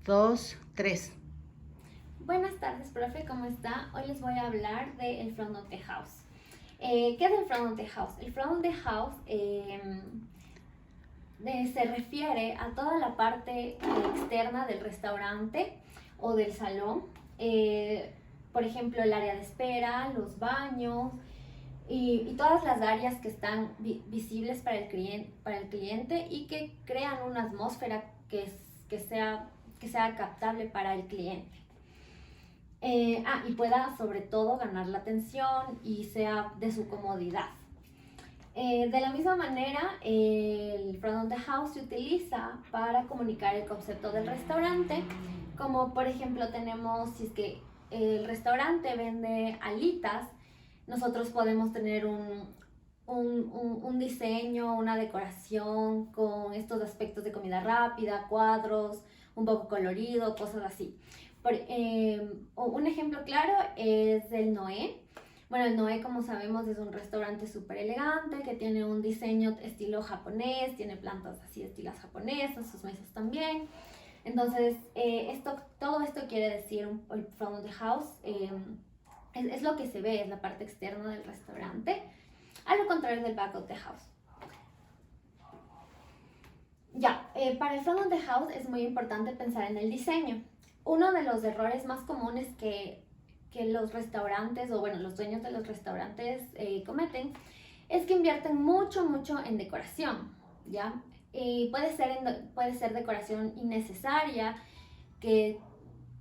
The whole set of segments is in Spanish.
2, 3. Buenas tardes, profe, ¿cómo está? Hoy les voy a hablar del front of the house. ¿Qué es el front of the house? El front of the house se refiere a toda la parte externa del restaurante o del salón. Por ejemplo, el área de espera, los baños y todas las áreas que están visibles para el cliente y que crean una atmósfera que sea captable para el cliente. Y pueda sobre todo ganar la atención y sea de su comodidad. De la misma manera, el front of the house se utiliza para comunicar el concepto del restaurante, como por ejemplo tenemos, si es que el restaurante vende alitas, nosotros podemos tener un diseño, una decoración con estos aspectos de comida rápida, cuadros, un poco colorido, cosas así. Un ejemplo claro es el Noé. Bueno, el Noé, como sabemos, es un restaurante súper elegante que tiene un diseño estilo japonés, tiene plantas así de estilos japonesas, sus mesas también. Entonces, todo esto quiere decir el front of the house. Es lo que se ve, es la parte externa del restaurante, a lo contrario del back of the house. Para el front of the house es muy importante pensar en el diseño. Uno de los errores más comunes que los restaurantes, o bueno, los dueños de los restaurantes cometen, es que invierten mucho en decoración, ¿ya? Y puede ser decoración innecesaria, que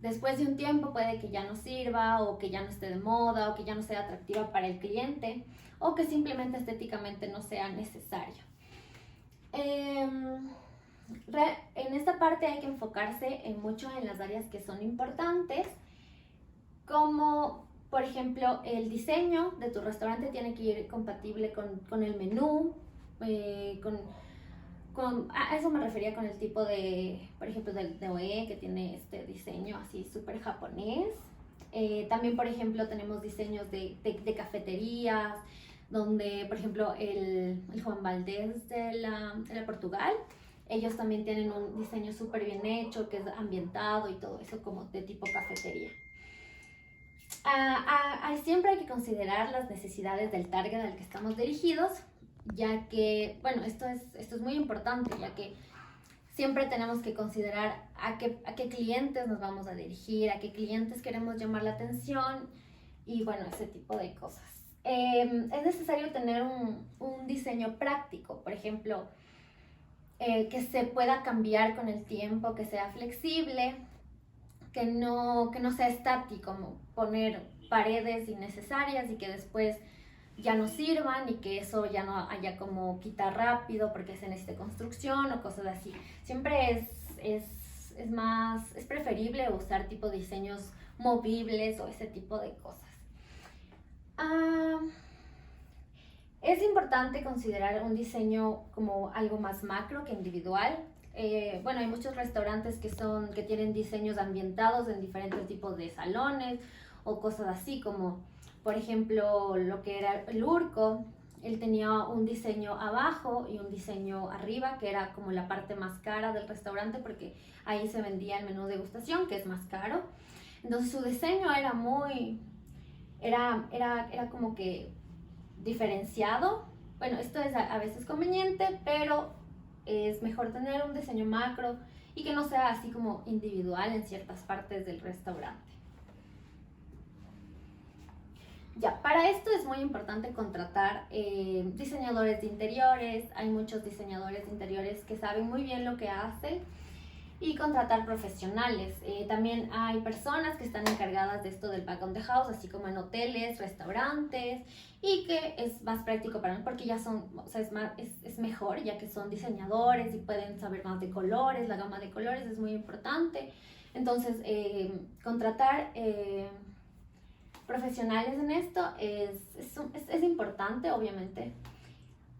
después de un tiempo puede que ya no sirva, o que ya no esté de moda, o que ya no sea atractiva para el cliente, o que simplemente estéticamente no sea necesaria. En esta parte hay que enfocarse mucho en las áreas que son importantes, como por ejemplo el diseño de tu restaurante tiene que ir compatible con el menú, a eso me refería con el tipo de, por ejemplo, de OE, que tiene este diseño así súper japonés. También, por ejemplo, tenemos diseños de cafeterías, donde, por ejemplo, el Juan Valdés de la Portugal, ellos también tienen un diseño súper bien hecho, que es ambientado y todo eso como de tipo cafetería. Siempre hay que considerar las necesidades del target al que estamos dirigidos, ya que, bueno, esto es muy importante, ya que siempre tenemos que considerar a qué clientes nos vamos a dirigir, a qué clientes queremos llamar la atención y, bueno, ese tipo de cosas. Es necesario tener un diseño práctico, por ejemplo, que se pueda cambiar con el tiempo, que sea flexible, que no sea estático, como poner paredes innecesarias y que después ya no sirvan, y que eso ya no haya como quitar rápido porque se necesite construcción o cosas así. Siempre es preferible usar tipo diseños movibles o ese tipo de cosas. Es importante considerar un diseño como algo más macro que individual. Bueno, hay muchos restaurantes que tienen diseños ambientados en diferentes tipos de salones o cosas así, como por ejemplo lo que era el Urco. Él tenía un diseño abajo y un diseño arriba, que era como la parte más cara del restaurante, porque ahí se vendía el menú degustación, que es más caro. Entonces su diseño era como que diferenciado. Bueno, esto es a veces conveniente, pero es mejor tener un diseño macro y que no sea así como individual en ciertas partes del restaurante. Para esto es muy importante contratar diseñadores de interiores. Hay muchos diseñadores de interiores que saben muy bien lo que hacen, y contratar profesionales. También hay personas que están encargadas de esto del back of the house, así como en hoteles, restaurantes, y que es más práctico para mí porque ya son, o sea, es mejor, ya que son diseñadores y pueden saber más de colores. La gama de colores es muy importante. Entonces, contratar profesionales en esto es importante, obviamente.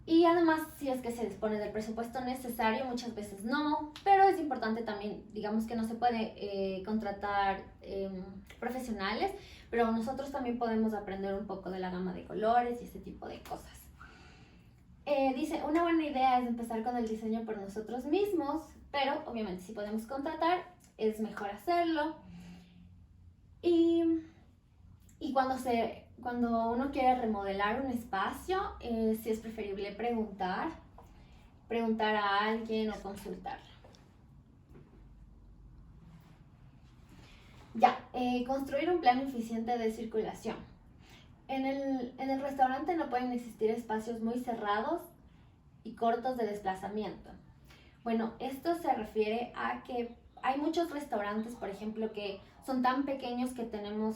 Y además, si es que se dispone del presupuesto necesario, muchas veces no, pero es importante también, digamos que no se puede contratar profesionales, pero nosotros también podemos aprender un poco de la gama de colores y ese tipo de cosas. Dice, una buena idea es empezar con el diseño por nosotros mismos, pero obviamente si podemos contratar, es mejor hacerlo. Y cuando uno quiere remodelar un espacio, sí es preferible preguntar a alguien o consultar. Ya, construir un plan eficiente de circulación. En el restaurante no pueden existir espacios muy cerrados y cortos de desplazamiento. Bueno, esto se refiere a que hay muchos restaurantes, por ejemplo, que son tan pequeños que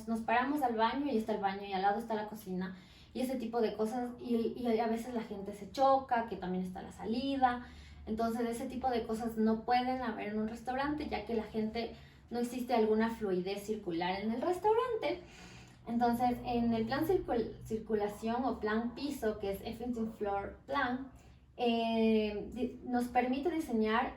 nos paramos al baño y está el baño y al lado está la cocina y ese tipo de cosas, y a veces la gente se choca, que también está la salida. Entonces ese tipo de cosas no pueden haber en un restaurante, ya que la gente, no existe alguna fluidez circular en el restaurante. Entonces en el plan circulación o plan piso, que es Efficient Floor Plan, nos permite diseñar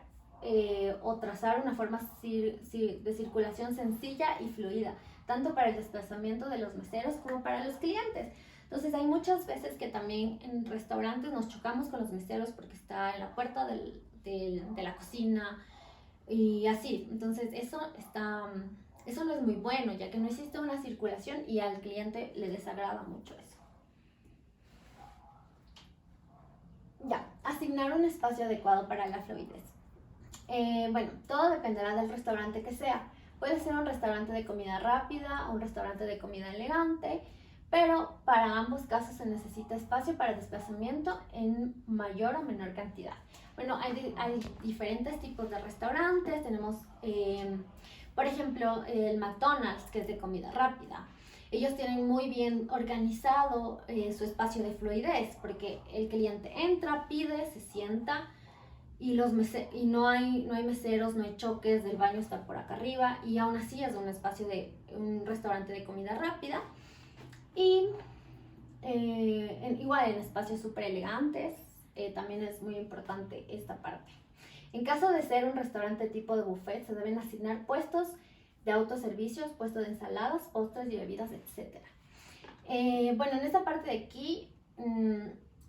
o trazar una forma de circulación sencilla y fluida, tanto para el desplazamiento de los meseros como para los clientes. Entonces hay muchas veces que también en restaurantes nos chocamos con los meseros porque está en la puerta de la cocina y así. Entonces eso no es muy bueno, ya que no existe una circulación y al cliente le desagrada mucho eso. Ya, asignar un espacio adecuado para la fluidez. Bueno, todo dependerá del restaurante que sea. Puede ser un restaurante de comida rápida o un restaurante de comida elegante, pero para ambos casos se necesita espacio para desplazamiento en mayor o menor cantidad. Bueno, hay diferentes tipos de restaurantes. Tenemos, por ejemplo, el McDonald's, que es de comida rápida. Ellos tienen muy bien organizado su espacio de fluidez, porque el cliente entra, pide, se sienta y no hay meseros, no hay choques, el baño está por acá arriba y aún así es un espacio de un restaurante de comida rápida. Y igual en espacios súper elegantes, también es muy importante esta parte. En caso de ser un restaurante tipo de buffet, se deben asignar puestos de autoservicios, puestos de ensaladas, postres y bebidas, etc. Bueno, en esta parte de aquí,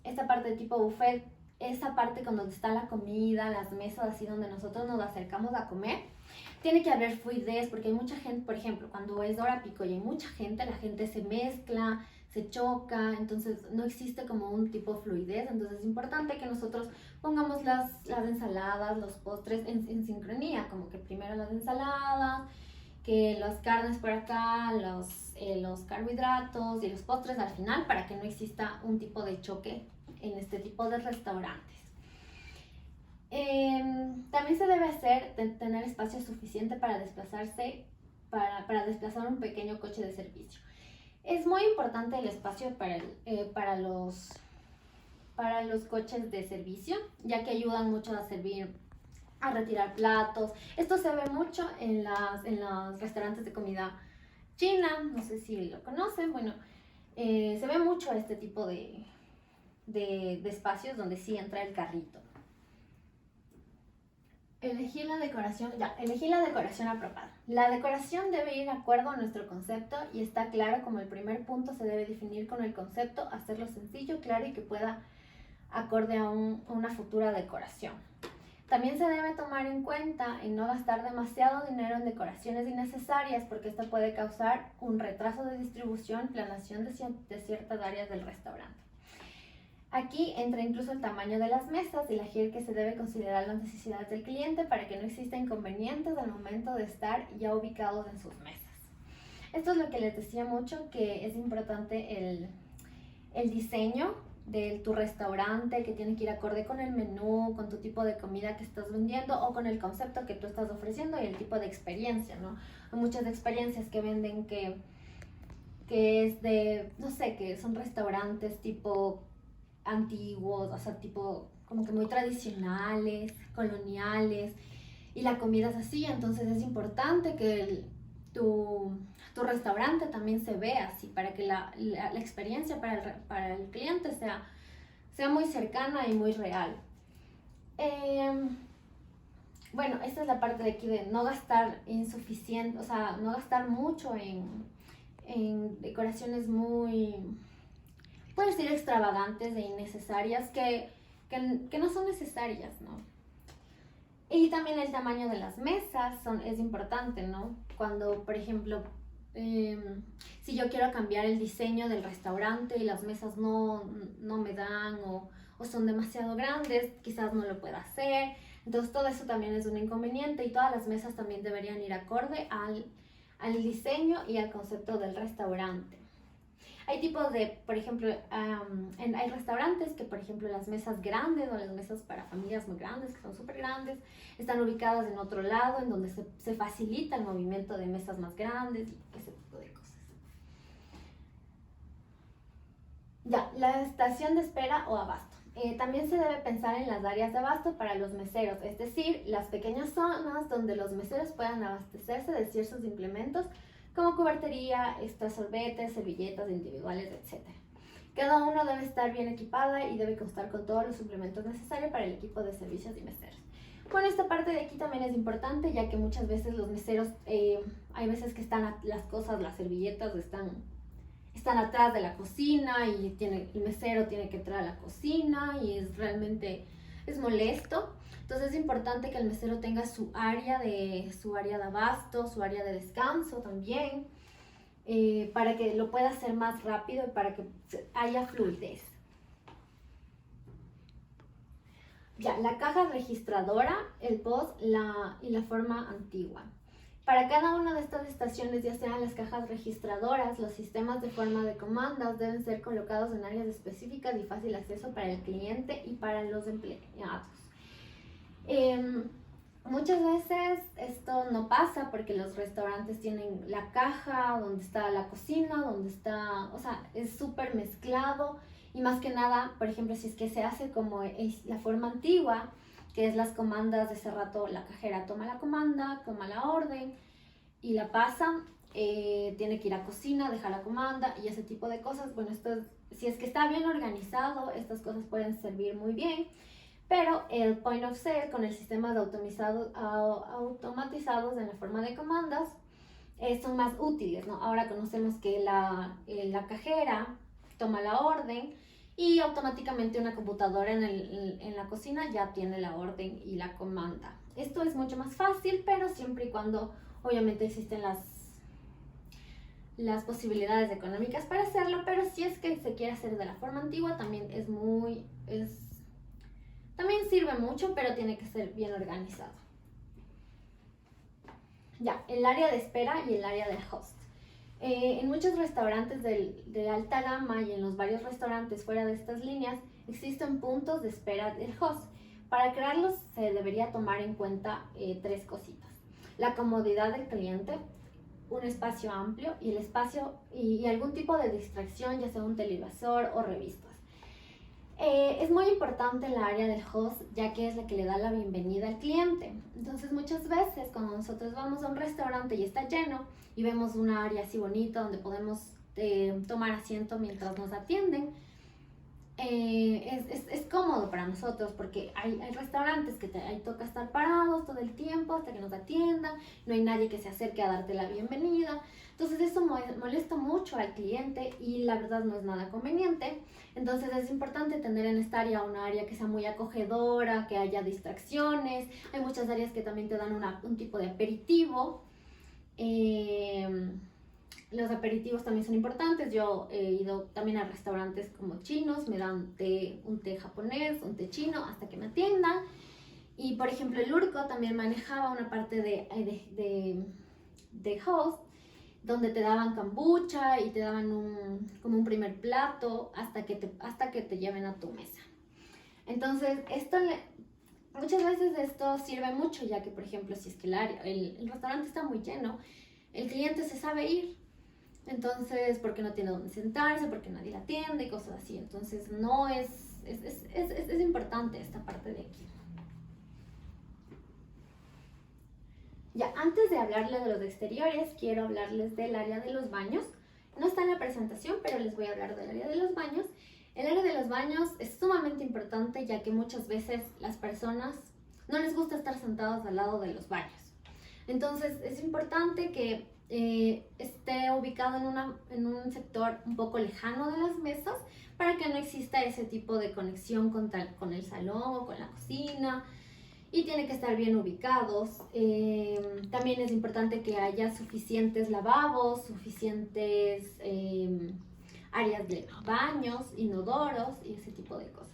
esta parte de tipo buffet, esa parte con donde está la comida, las mesas así donde nosotros nos acercamos a comer, tiene que haber fluidez, porque hay mucha gente, por ejemplo, cuando es hora pico y hay mucha gente, la gente se mezcla, se choca, entonces no existe como un tipo de fluidez. Entonces es importante que nosotros pongamos las ensaladas, los postres en sincronía, como que primero las ensaladas, que las carnes por acá, los carbohidratos y los postres al final, para que no exista un tipo de choque en este tipo de restaurantes. También se debe tener espacio suficiente para desplazarse, para desplazar un pequeño coche de servicio. Es muy importante el espacio para los coches de servicio, ya que ayudan mucho a servir, a retirar platos. Esto se ve mucho en los restaurantes de comida china, no sé si lo conocen. Bueno, se ve mucho este tipo de espacios donde sí entra el carrito. Elegir la decoración apropiada. La decoración debe ir de acuerdo a nuestro concepto y está claro como el primer punto se debe definir con el concepto, hacerlo sencillo, claro y que pueda acorde a una futura decoración. También se debe tomar en cuenta en no gastar demasiado dinero en decoraciones innecesarias, porque esto puede causar un retraso de distribución, planeación de ciertas áreas del restaurante. Aquí entra incluso el tamaño de las mesas y la elegir que se debe considerar las necesidades del cliente para que no exista inconvenientes al momento de estar ya ubicados en sus mesas. Esto es lo que les decía mucho, que es importante el diseño de tu restaurante, que tiene que ir acorde con el menú, con tu tipo de comida que estás vendiendo o con el concepto que tú estás ofreciendo y el tipo de experiencia, ¿no? Hay muchas experiencias que venden que es de, no sé, que son restaurantes tipo antiguos, o sea, tipo como que muy tradicionales, coloniales, y la comida es así. Entonces es importante que tu restaurante también se vea así, para que la experiencia para el cliente sea muy cercana y muy real. Bueno, esta es la parte de aquí de no gastar insuficiente, o sea, no gastar mucho en decoraciones muy, puedo decir, extravagantes e innecesarias, que no son necesarias, ¿no? Y también el tamaño de las mesas es importante, ¿no? Cuando, por ejemplo, si yo quiero cambiar el diseño del restaurante y las mesas no me dan o son demasiado grandes, quizás no lo pueda hacer. Entonces todo eso también es un inconveniente y todas las mesas también deberían ir acorde al diseño y al concepto del restaurante. Hay tipos de, por ejemplo, hay restaurantes que, por ejemplo, las mesas grandes o las mesas para familias muy grandes, que son súper grandes, están ubicadas en otro lado, en donde se facilita el movimiento de mesas más grandes y ese tipo de cosas. Ya, la estación de espera o abasto. También se debe pensar en las áreas de abasto para los meseros, es decir, las pequeñas zonas donde los meseros puedan abastecerse de ciertos implementos como cubertería, extra sorbetes, servilletas individuales, etc. Cada uno debe estar bien equipada y debe contar con todos los suplementos necesarios para el equipo de servicios y meseros. Bueno, esta parte de aquí también es importante, ya que muchas veces los meseros, hay veces que están las cosas, las servilletas están atrás de la cocina y el mesero tiene que entrar a la cocina y realmente es molesto. Entonces es importante que el mesero tenga su área de abasto, su área de descanso también, para que lo pueda hacer más rápido y para que haya fluidez. Ya, la caja registradora, el POS y la forma antigua. Para cada una de estas estaciones, ya sean las cajas registradoras, los sistemas de forma de comandas deben ser colocados en áreas específicas y fácil acceso para el cliente y para los empleados. Muchas veces esto no pasa porque los restaurantes tienen la caja donde está la cocina, donde está, o sea, es súper mezclado y más que nada, por ejemplo, si es que se hace como es la forma antigua, que es las comandas de ese rato, la cajera toma la comanda, toma la orden y la pasa, tiene que ir a cocina, deja la comanda y ese tipo de cosas. Bueno, si es que está bien organizado, estas cosas pueden servir muy bien. Pero el point of sale con el sistema de automatizados en la forma de comandas son más útiles, ¿no? Ahora conocemos que la cajera toma la orden y automáticamente una computadora en la cocina ya tiene la orden y la comanda. Esto es mucho más fácil, pero siempre y cuando obviamente existen las posibilidades económicas para hacerlo, pero si es que se quiere hacer de la forma antigua también también sirve mucho, pero tiene que ser bien organizado. Ya, el área de espera y el área del host. En muchos restaurantes de alta gama y en los varios restaurantes fuera de estas líneas existen puntos de espera del host. Para crearlos se debería tomar en cuenta 3 cositas. La comodidad del cliente, un espacio amplio y el espacio y algún tipo de distracción, ya sea un televisor o revistas. Es muy importante el área del host, ya que es la que le da la bienvenida al cliente. Entonces muchas veces cuando nosotros vamos a un restaurante y está lleno y vemos una área así bonita donde podemos tomar asiento mientras nos atienden, es cómodo para nosotros porque hay restaurantes que ahí toca estar parados todo el tiempo hasta que nos atiendan, no hay nadie que se acerque a darte la bienvenida. Entonces eso molesta mucho al cliente y la verdad no es nada conveniente. Entonces es importante tener en esta área una área que sea muy acogedora, que haya distracciones. Hay muchas áreas que también te dan un tipo de aperitivo. Los aperitivos también son importantes. Yo he ido también a restaurantes como chinos, me dan un té japonés, un té chino hasta que me atiendan. Y por ejemplo el Urco también manejaba una parte de host donde te daban kombucha y te daban como un primer plato hasta que te lleven a tu mesa. Entonces muchas veces esto sirve mucho, ya que por ejemplo si es que el restaurante está muy lleno, el cliente se sabe ir. Entonces, porque no tiene dónde sentarse, porque nadie la atiende y cosas así. Entonces, es importante esta parte de aquí. Ya, antes de hablarles de los exteriores, quiero hablarles del área de los baños. No está en la presentación, pero les voy a hablar del área de los baños. El área de los baños es sumamente importante, ya que muchas veces las personas no les gusta estar sentados al lado de los baños. Entonces, es importante que esté ubicado en un sector un poco lejano de las mesas para que no exista ese tipo de conexión con el salón o con la cocina y tienen que estar bien ubicados. También es importante que haya suficientes lavabos, suficientes áreas de baños, inodoros y ese tipo de cosas.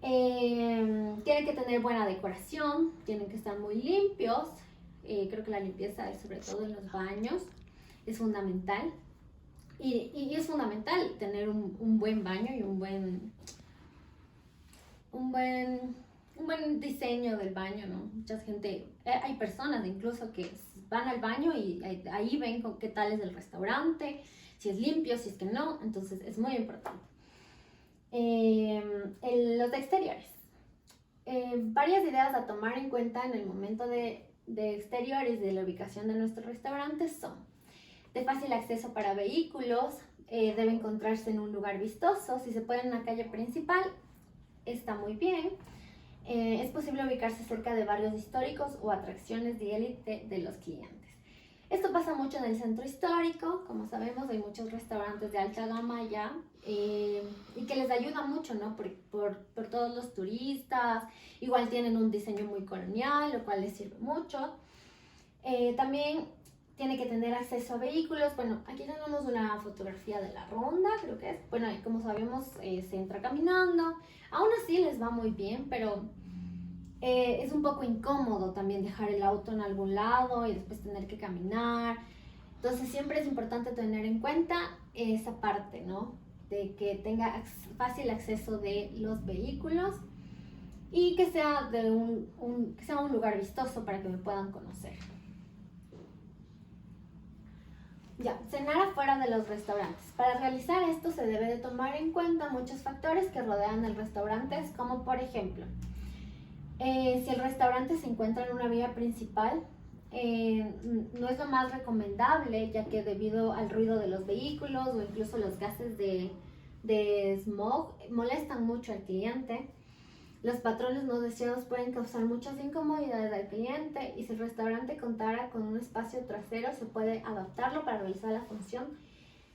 Tienen que tener buena decoración, tienen que estar muy limpios. Creo que la limpieza, sobre todo en los baños, es fundamental. Y es fundamental tener un buen baño y un buen diseño del baño, ¿no? Mucha gente, hay personas incluso que van al baño y ahí ven qué tal es el restaurante, si es limpio, si es que no, entonces es muy importante. Los exteriores. Varias ideas a tomar en cuenta en el momento de exteriores de la ubicación de nuestros restaurantes son de fácil acceso para vehículos, debe encontrarse en un lugar vistoso, si se puede en una calle principal, está muy bien. Es posible ubicarse cerca de barrios históricos o atracciones de élite de los clientes. Esto pasa mucho en el centro histórico, como sabemos hay muchos restaurantes de alta gama allá y que les ayuda mucho, ¿no? Por todos los turistas, igual tienen un diseño muy colonial, lo cual les sirve mucho. También tiene que tener acceso a vehículos. Bueno, aquí tenemos una fotografía de la ronda, creo que es. Bueno, como sabemos, se entra caminando. Aún así les va muy bien, pero es un poco incómodo también dejar el auto en algún lado y después tener que caminar. Entonces siempre es importante tener en cuenta esa parte, ¿no? De que tenga fácil acceso de los vehículos y que sea que sea un lugar vistoso para que me puedan conocer. Ya, cenar afuera de los restaurantes. Para realizar esto se debe de tomar en cuenta muchos factores que rodean el restaurante, como por ejemplo, si el restaurante se encuentra en una vía principal, no es lo más recomendable, ya que debido al ruido de los vehículos o incluso los gases de smog molestan mucho al cliente. Los patrones no deseados pueden causar muchas incomodidades al cliente y si el restaurante contara con un espacio trasero se puede adaptarlo para realizar la función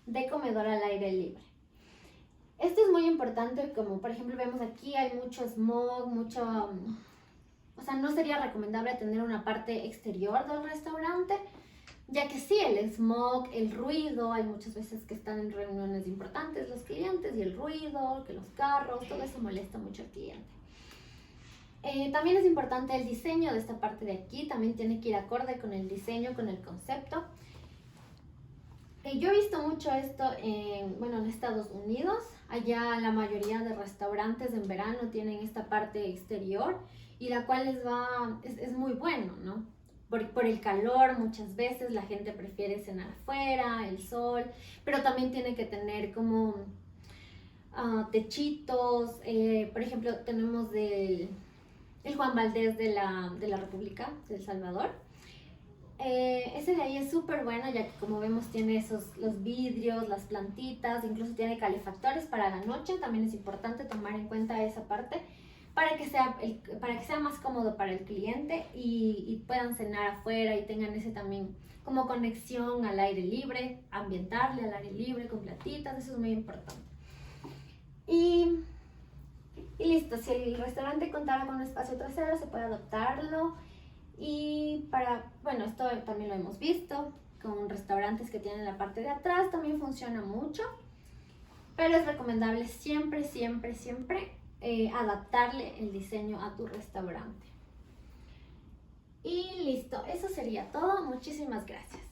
de comedor al aire libre. Esto es muy importante, como por ejemplo vemos aquí hay mucho smog, o sea, no sería recomendable tener una parte exterior del restaurante, ya que sí, el smog, el ruido, hay muchas veces que están en reuniones importantes los clientes y el ruido, que los carros, todo eso molesta mucho al cliente. También es importante el diseño de esta parte de aquí, también tiene que ir acorde con el diseño, con el concepto. Yo he visto mucho esto en Estados Unidos, allá la mayoría de restaurantes en verano tienen esta parte exterior y la cual es muy bueno, ¿no? Por el calor muchas veces la gente prefiere cenar afuera, el sol, pero también tiene que tener como techitos, por ejemplo tenemos el Juan Valdez de la República de El Salvador. Ese de ahí es súper bueno, ya que como vemos tiene los vidrios, las plantitas, incluso tiene calefactores para la noche. También es importante tomar en cuenta esa parte para que sea más cómodo para el cliente y puedan cenar afuera y tengan ese también como conexión al aire libre, ambientarle al aire libre con platitas, eso es muy importante. Y listo, si el restaurante contara con un espacio trasero, se puede adaptarlo. Y esto también lo hemos visto, con restaurantes que tienen la parte de atrás, también funciona mucho. Pero es recomendable siempre, siempre, siempre adaptarle el diseño a tu restaurante. Y listo, eso sería todo. Muchísimas gracias.